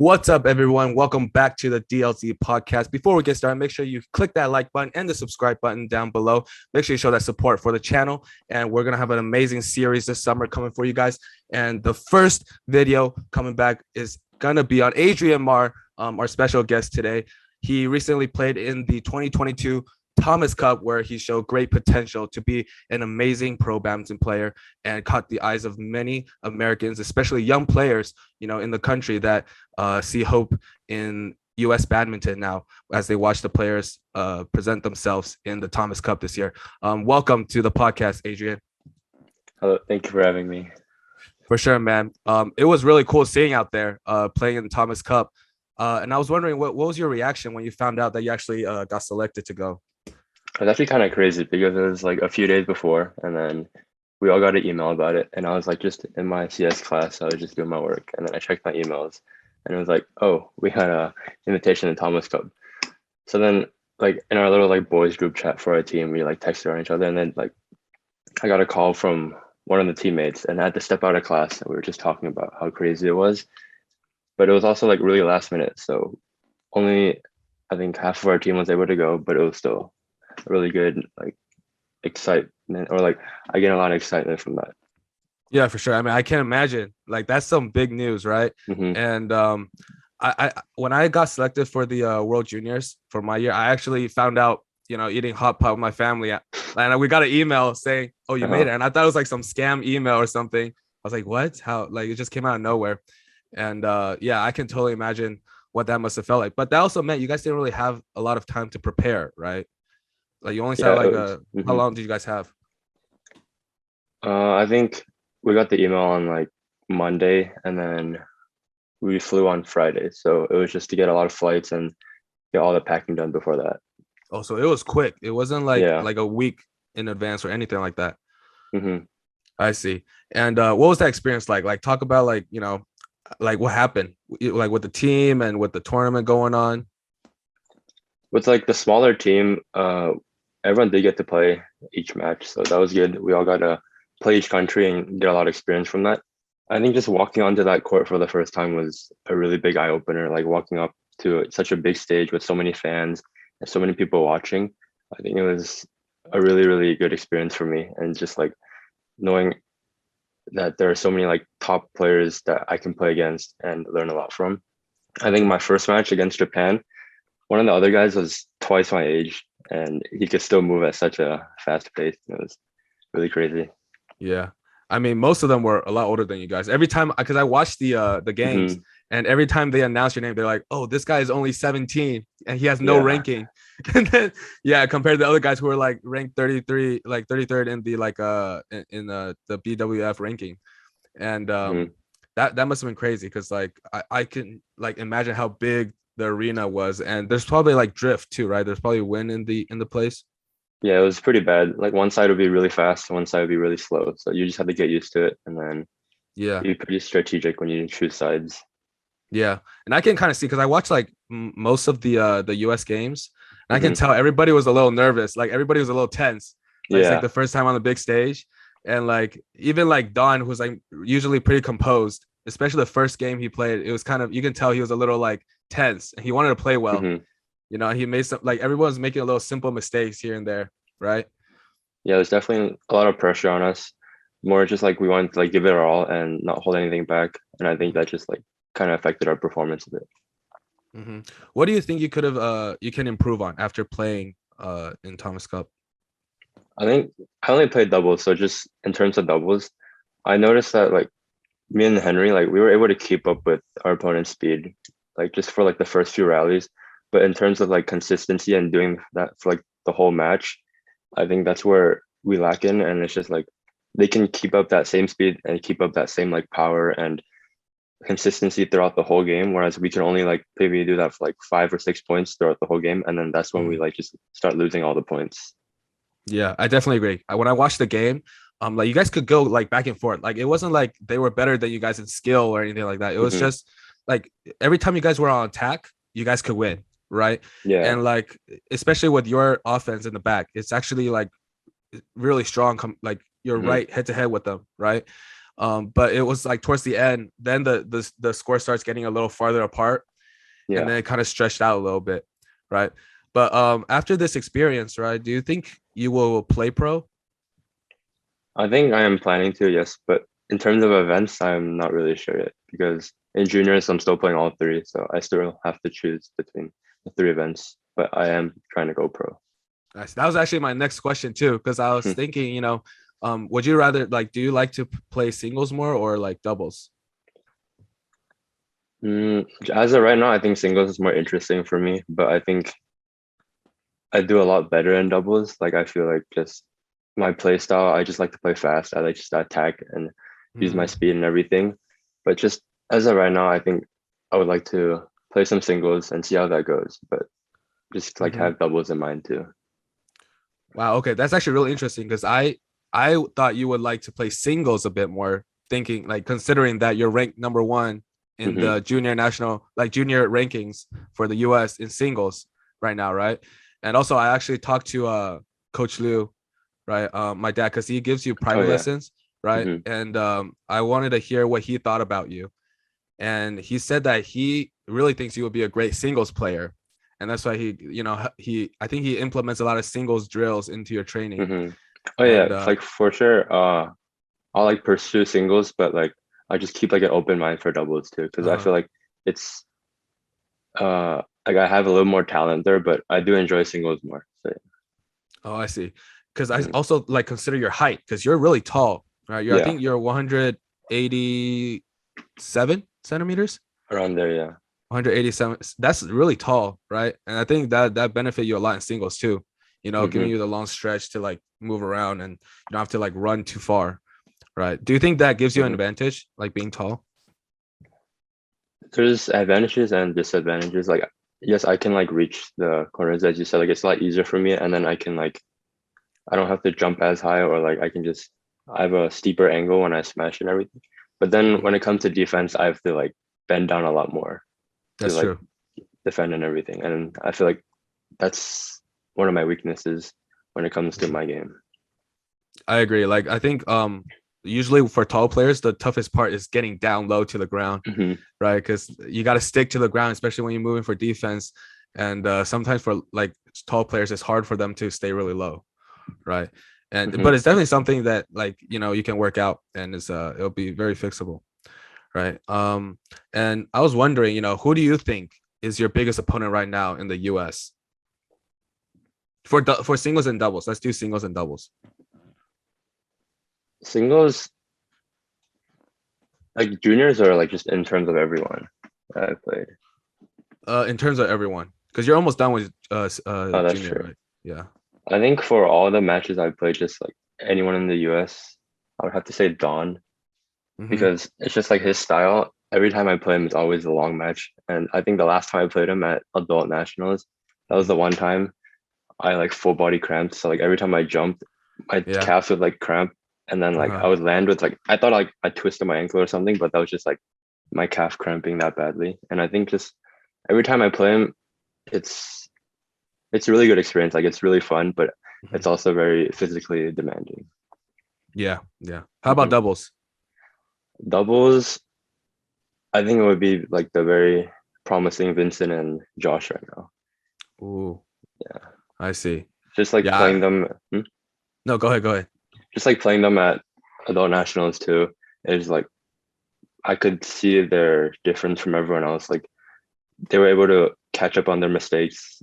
What's up, everyone? Welcome back to the DLZ podcast. Before we get started, make sure you click that like button and the subscribe button down below. Make sure you show that support for the channel. And we're going to have an amazing series this summer coming for you guys. And the first video coming back is going to be on Adrian Mar, our special guest today. He recently played in the 2022 Thomas Cup, where he showed great potential to be an amazing pro badminton player and caught the eyes of many Americans, especially young players, in the country that see hope in U.S. badminton now as they watch the players present themselves in the Thomas Cup this year. Welcome to the podcast, Adrian. Hello, thank you for having me. For sure, man. It was really cool seeing out there playing in the Thomas Cup. And I was wondering, what was your reaction when you found out that you actually got selected to go? It was actually kind of crazy because it was like a few days before, and then we all got an email about it. And I was like just in my CS class, I was just doing my work, and then I checked my emails, and it was like, oh, we had a invitation to Thomas Cup. So then, like in our little like boys group chat for our team, we like texted around each other, and then like I got a call from one of the teammates, and I had to step out of class, and we were just talking about how crazy it was. But it was also like really last minute, so only I think half of our team was able to go, but it was still really good like excitement, or like I get a lot of excitement from that. Yeah, for sure. I mean, I can't imagine, like, that's some big news, right? Mm-hmm. And I when I got selected for the World Juniors for my year, I actually found out, eating hot pot with my family, and we got an email saying, oh, you made it. And I thought it was like some scam email or something. I was like, what? How? Like, it just came out of nowhere. And yeah, I can totally imagine what that must have felt like. But that also meant you guys didn't really have a lot of time to prepare, right? Like, you only said how long did you guys have? I think we got the email on like Monday, and then we flew on Friday. So it was just to get a lot of flights and get all the packing done before that. Oh, so it was quick. It wasn't like Yeah. like a week in advance or anything like that. Mm-hmm. I see. And what was that experience like? Like, talk about like, like what happened, like with the team and with the tournament going on. With like the smaller team, everyone did get to play each match, so that was good. We all got to play each country and get a lot of experience from that. I think just walking onto that court for the first time was a really big eye opener. Like walking up to such a big stage with so many fans and so many people watching, I think it was a really, really good experience for me. And just like knowing that there are so many like top players that I can play against and learn a lot from. I think my first match against Japan, one of the other guys was twice my age, and he could still move at such a fast pace. It was really crazy. Yeah. I mean, most of them were a lot older than you guys. Every time, because I watched the games, Mm-hmm. and every time they announce your name, they're like, "Oh, this guy is only 17 and he has no Yeah. ranking." And then, yeah, compared to the other guys who were like ranked 33, like 33rd in the the BWF ranking, and Mm-hmm. that must have been crazy because like I can like imagine how big the arena was, and there's probably like drift too, right? There's probably wind in the place. Yeah, it was pretty bad. Like one side would be really fast, one side would be really slow. So you just had to get used to it, and then Yeah. be pretty strategic when you choose sides. Yeah, and I can kind of see because I watched like most of the U.S. games, and I can Mm-hmm. tell everybody was a little nervous. Like everybody was a little tense. Like, it's like Yeah. the first time on the big stage, and like even like Don, who's like usually pretty composed, especially the first game he played, it was kind of, you can tell he was a little like tense, and he wanted to play well. Mm-hmm. He made some, like, everyone's making a little simple mistakes here and there, right? Yeah, there's definitely a lot of pressure on us. More just like we wanted to like give it our all and not hold anything back. And I think that just like kind of affected our performance a bit. Mm-hmm. What do you think you can improve on after playing in Thomas Cup? I think I only played doubles, so just in terms of doubles, I noticed that like me and Henry, like we were able to keep up with our opponent's speed, like just for like the first few rallies. But in terms of like consistency and doing that for like the whole match, I think that's where we lack in. And it's just like they can keep up that same speed and keep up that same like power and consistency throughout the whole game, whereas we can only like maybe do that for like 5 or 6 points throughout the whole game, and then that's when we like just start losing all the points. Yeah, I definitely agree. When I watched the game, like, you guys could go like back and forth. Like, it wasn't like they were better than you guys in skill or anything like that. It was Hmm. just like every time you guys were on attack, you guys could win, right? Yeah. And like, especially with your offense in the back, it's actually like really strong. Like, you're Hmm. right head to head with them, right? But it was like towards the end, then the score starts getting a little farther apart, and Yeah. then it kind of stretched out a little bit, right? But after this experience, right, do you think you will play pro? I think I am planning to, yes, but in terms of events, I'm not really sure yet because in juniors, I'm still playing all three, so I still have to choose between the three events. But I am trying to go pro. Nice. That was actually my next question too, because I was thinking, would you rather like, do you like to play singles more or like doubles? As of right now, I think singles is more interesting for me, but I think I do a lot better in doubles. Like I feel like just my play style, I just like to play fast. I like just to attack and use my Mm-hmm. speed and everything. But just as of right now, I think I would like to play some singles and see how that goes. But just like Mm-hmm. have doubles in mind too. Wow. Okay, that's actually really interesting because I thought you would like to play singles a bit more, thinking like considering that you're ranked number one in Hmm. the junior national like junior rankings for the U.S. in singles right now, right? And also, I actually talked to Coach Liu, right? My dad, because he gives you Oh private yeah. lessons, right? Hmm. And I wanted to hear what he thought about you, and he said that he really thinks you would be a great singles player, and that's why he I think he implements a lot of singles drills into your training. Hmm. Oh yeah, And like for sure. I'll like pursue singles, but like I just keep like an open mind for doubles too, because I uh feel like it's like I have a little more talent there, but I do enjoy singles more. So oh, I see. Because I mhm. also like consider your height because you're really tall, right? I Yeah, think you're 187 centimeters. around there. Yeah. 187. That's really tall, right? And I think that benefit you a lot in singles too. Giving Hmm. you the long stretch to like move around and you don't have to like run too far, right? Do you think that gives you an Hmm. advantage, like being tall? There's advantages and disadvantages. Like yes, I can like reach the corners as you said. Like it's a lot easier for me, and then I can like I don't have to jump as high, or like I can just I have a steeper angle when I smash and everything. But then Mhm. when it comes to defense, I have to like bend down a lot more to That's like true. defend and everything. And I feel like that's one of my weaknesses when it comes to Mhm. my game. I agree. Like I think usually for tall players, the toughest part is getting down low to the ground, Hmm. right? Because you got to stick to the ground, especially when you're moving for defense. And sometimes for like tall players, it's hard for them to stay really low, right? And Hmm. but it's definitely something that like you can work out, and it'll be very fixable, right? And I was wondering, who do you think is your biggest opponent right now in the U.S. For singles and doubles? Let's do singles and doubles. Singles, like juniors, or like just in terms of everyone that I played. In terms of everyone, because you're almost done with Oh, that's junior, true. right? Yeah. I think for all the matches I played, just like anyone in the US, I would have to say Don Mm-hmm. because it's just like his style. Every time I play him, it's always a long match. And I think the last time I played him at adult nationals, that was Mm-hmm. the one time I like full body cramped. So like every time I jumped, my Yeah. calves would like cramp, and then like Uh-huh. I would land with like I thought like I twisted my ankle or something, but that was just like my calf cramping that badly. And I think just every time I play him, it's it's a really good experience. Like it's really fun, but Mhm. it's also very physically demanding. Yeah. Yeah. How about Hmm. doubles? Doubles, I think it would be like the very promising Vincent and Josh right now. Ooh, Yeah, I see. just like playing Yeah. them, No, go ahead. Go ahead. just like playing them at adult nationals too. Is like I could see their difference from everyone else. Like they were able to catch up on their mistakes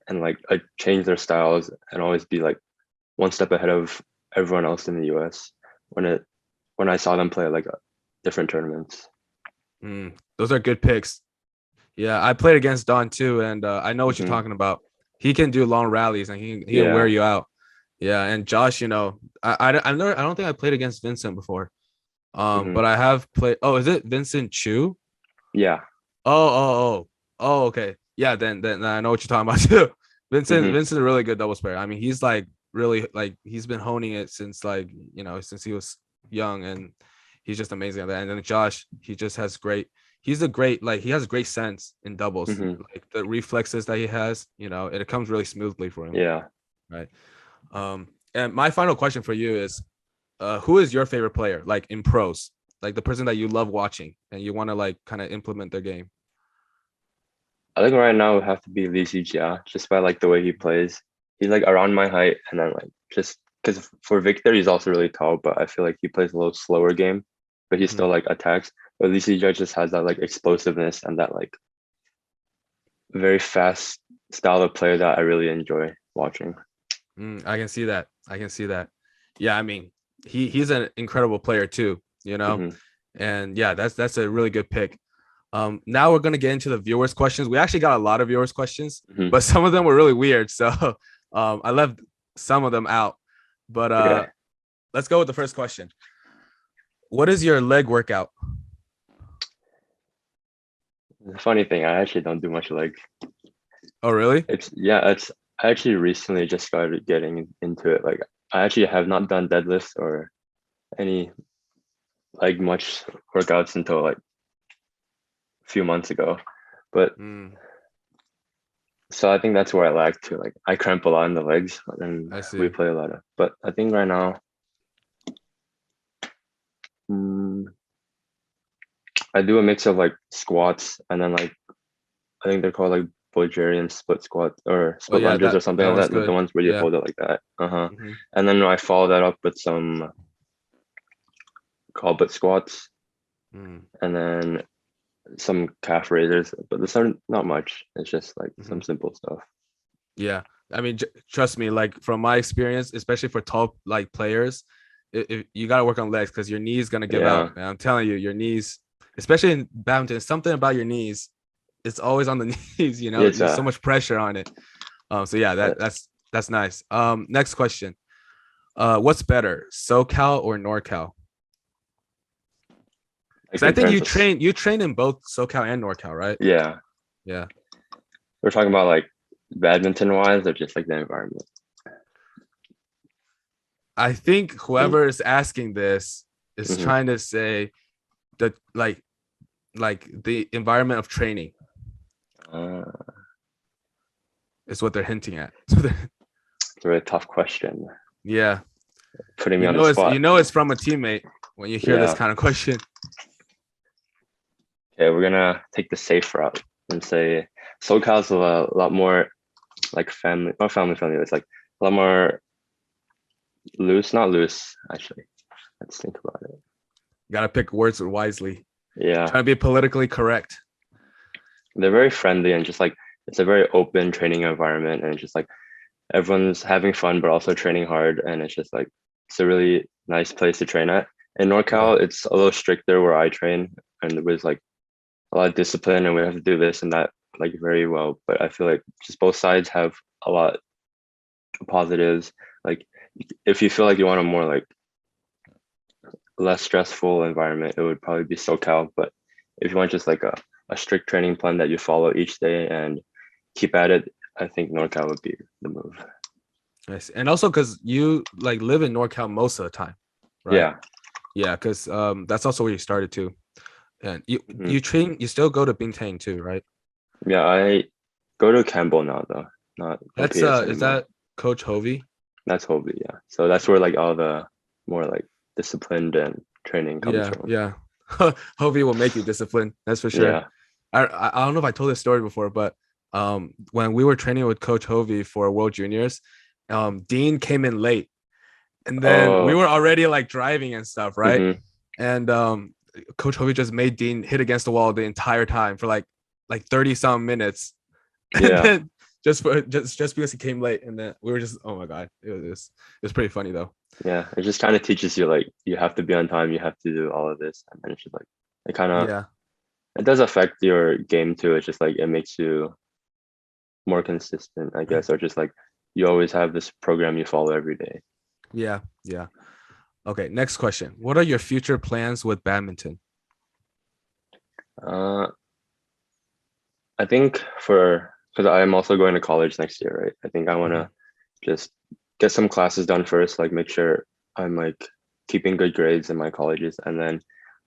and like change their styles and always be like one step ahead of everyone else in the US when it when I saw them play like different tournaments. Those are good picks. Yeah, I played against Don too, and I know what you're Hmm. talking about. He can do long rallies, and he can wear Yeah. you out. Yeah, and Josh, I don't think I played against Vincent before. Hmm. But I have played. Oh, is it Vincent Chu? Yeah. Oh, oh, okay. Yeah, then I know what you're talking about too. Hmm. Vincent's a really good doubles player. I mean, he's like really like he's been honing it since like since he was young, and he's just amazing at that. And then Josh, he just has great. He's a great like he has great sense in doubles. Hmm. Like the reflexes that he has, it comes really smoothly for him, Yeah. right? And my final question for you is, who is your favorite player, like in pros, like the person that you love watching and you want to like kind of implement their game? I think right now it would have to be Lee Jia, just by like the way he plays. He's like around my height, and then like just because for Victor he's also really tall, but I feel like he plays a little slower game, but he still like attacks. But Lee Jia just has that like explosiveness and that like very fast style of player that I really enjoy watching. I can see that. I can see that. Yeah, I mean, he's an incredible player too, you know. Mhm. And yeah, that's a really good pick. Now we're gonna get into the viewers' questions. We actually got a lot of viewers' questions, Mhm. but some of them were really weird. So I left some of them out. But Okay. let's go with the first question. What is your leg workout? The funny thing, I actually don't do much legs. Oh, really? It's I actually recently just started getting into it. Like I actually have not done deadlifts or any like much workouts until like a few months ago. But so I think that's where I lack too. Like I cramp a lot in the legs and I we see. play a lot of, but I think right now mm, I do a mix of like squats and then like I think they're called like Bulgarian split squat or Oh split yeah, lunges or that something like one's that. The good. ones where you Yeah. hold it like that. Uh-huh. Mhm. And then I follow that up with some goblet squats Mm. and then some calf raises, but this are not much. It's just like some Mhm. simple stuff. Yeah, I mean, trust me. Like from my experience, especially for tall like players, if you got to work on legs because your knees gonna give out. Yeah, Man, I'm telling you, your knees, especially in badminton, something about your knees. It's always on the knees. You know, it's there's so much pressure on it. So yeah, uh, that's nice. Next question. What's better, SoCal or NorCal? like Because I in think terms of you train in both SoCal and NorCal, right? yeah, Yeah. we're talking about like badminton wise or just like the environment. I think whoever is asking this is Mm-hmm. trying to say that like the environment of training Uh, is what they're hinting at. it's a really tough question. Yeah, Putting me on the you spot. know it's from a teammate when you hear this Yeah. kind of question. Okay, we're gonna take the safe route and say SoCal's a lot more like family, not family friendly. It's like a lot more loose, not loose actually. Let's think about it. You gotta pick words wisely. Yeah, Trying to be politically correct. they're very friendly and just like it's a very open training environment and it's just like everyone's having fun but also training hard and it's just like it's a really nice place to train at. In Yeah, NorCal, it's a little stricter where I train and there was like a lot of discipline and we have to do this and that like very well. But I feel like just both sides have a lot of positives. Like if you feel like you want a more like less stressful environment, it would probably be SoCal. But if you want just like a strict training plan that you follow each day and keep at it, I think NorCal would be the move. nice. And also because you like live in NorCal most of the time, right? Yeah. Yeah, because that's also where you started too. And Mhm. you train, you still go to Bintang too, right? Yeah, I go to Campbell now though, not That's OPS is anymore. that Coach Hovey? That's Hobie, yeah. So that's where like all the more like disciplined and training comes Yeah, from. yeah. Hovey will make you disciplined. That's for sure. Yeah. I don't know if I told this story before, but when we were training with Coach Hovey for World Juniors, Dean came in late, and then we Oh, were already like driving and stuff, right? mm-hmm. And Coach Hovey just made Dean hit against the wall the entire time for like 30 some minutes, and Yeah. then just because he came late, and then we were just oh my god, it was pretty funny though. Yeah. It just kind of teaches you like you have to be on time, you have to do all of this. And then it's just like it kind of Yeah, it does affect your game too. It's just like it makes you more consistent, I guess, or just like you always have this program you follow every day. yeah, yeah. Okay, next question. What are your future plans with badminton? Uh I think for because I'm also going to college next year, right? I think I want Mhm. to just get some classes done first, like make sure I'm like keeping good grades in my colleges, and then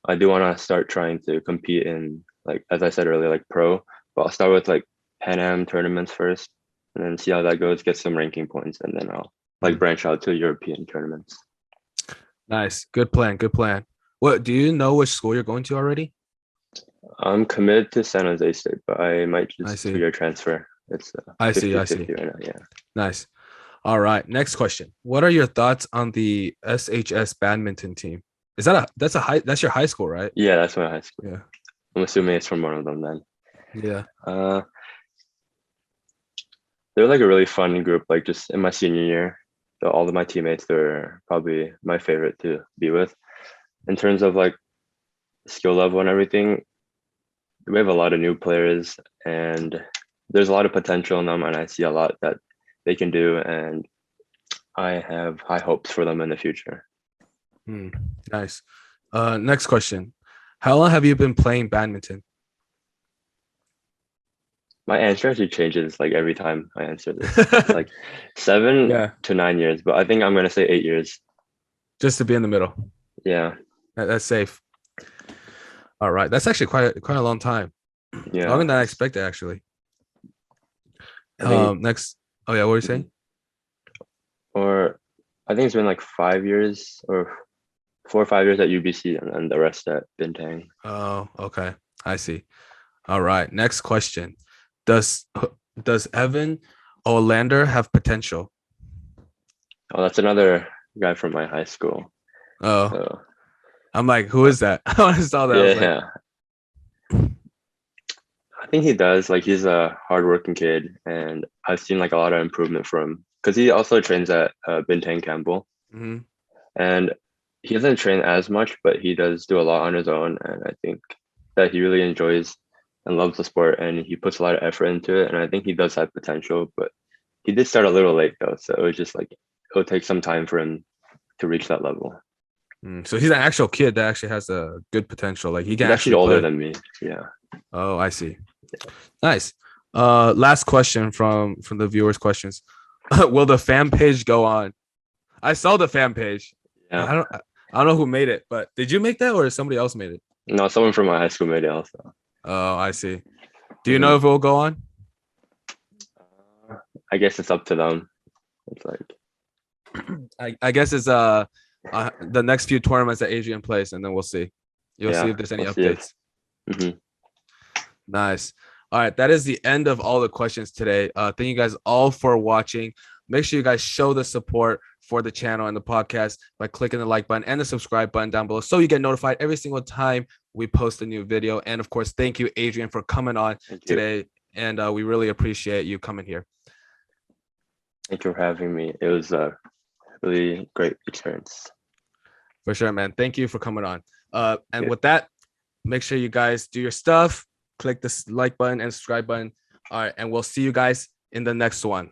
I do want to start trying to compete in like as I said earlier, like pro. But I'll start with like Pan Am tournaments first, and then see how that goes. Get some ranking points, and then I'll like Mm. branch out to European tournaments. Nice. Good plan. Good plan. What do you know which school you're going to already? I'm committed to San Jose State, but I might I just see. 2-year transfer. It's I see. I see. 50-50 right now. Yeah. Nice. All right. Next question. What are your thoughts on the SHS badminton team? Is that that's your high school, right? Yeah, that's my high school. Yeah. I'm assuming it's from one of them then. Yeah. Uh, they're like a really fun group. Like just in my senior year, all of my teammates, they're probably my favorite to be with. In terms of like skill level and everything, we have a lot of new players and there's a lot of potential in them, and I see a lot that they can do, and I have high hopes for them in the future. Hmm. Nice. Next question. How long have you been playing badminton? My answer actually changes like every time I answer this. It's like 7 Yeah. to 9 years, but I think I'm gonna say 8 years. Just to be in the middle. Yeah, That's safe. All right. That's actually quite a long time. yeah. Longer than I expected, actually. I think, Next. Oh yeah, what were you saying? or I think it's been like 5 years or 4 or 5 years at UBC, and then the rest at Bintang. Oh, okay. I see. All right. Next question. Does does Evan Orlander have potential? Oh, that's another guy from my high school. Oh, So I'm like, who is that? When I saw that, I was like, yeah, I think he does. Like he's a hardworking kid, and I've seen like a lot of improvement from because he also trains at Bintang Campbell, mhm. and he doesn't train as much, but he does do a lot on his own, and I think that he really enjoys and loves the sport, and he puts a lot of effort into it, and I think he does have potential, but he did start a little late though, so it was just like it'll take some time for him to reach that level. So he's an actual kid that actually has a good potential. Like he can He's actually actually older play. than me. Yeah. Oh, I see. Nice. Last question from the viewers' questions. Will the fan page go on? I saw the fan page. Yeah. I don't know who made it, but did you make that or somebody else made it? No, someone from my high school made it also. Oh, I see. Do you know Mhm. if it will go on? I guess it's up to them. It's like, I guess it's the next few tournaments that Adrian plays, and then we'll see. You'll see yeah, if there's any we'll see if. updates. Mhm. Nice. All right, that is the end of all the questions today. Thank you guys all for watching. Make sure you guys show the support for the channel and the podcast by clicking the like button and the subscribe button down below so you get notified every single time we post a new video. And of course, thank you, Adrian, for coming on Thank you. today. And we really appreciate you coming here. Thank you for having me. It was a really great experience. For sure, man. Thank you for coming on. And Yeah. with that, make sure you guys do your stuff, click the like button and subscribe button. All right, and we'll see you guys in the next one.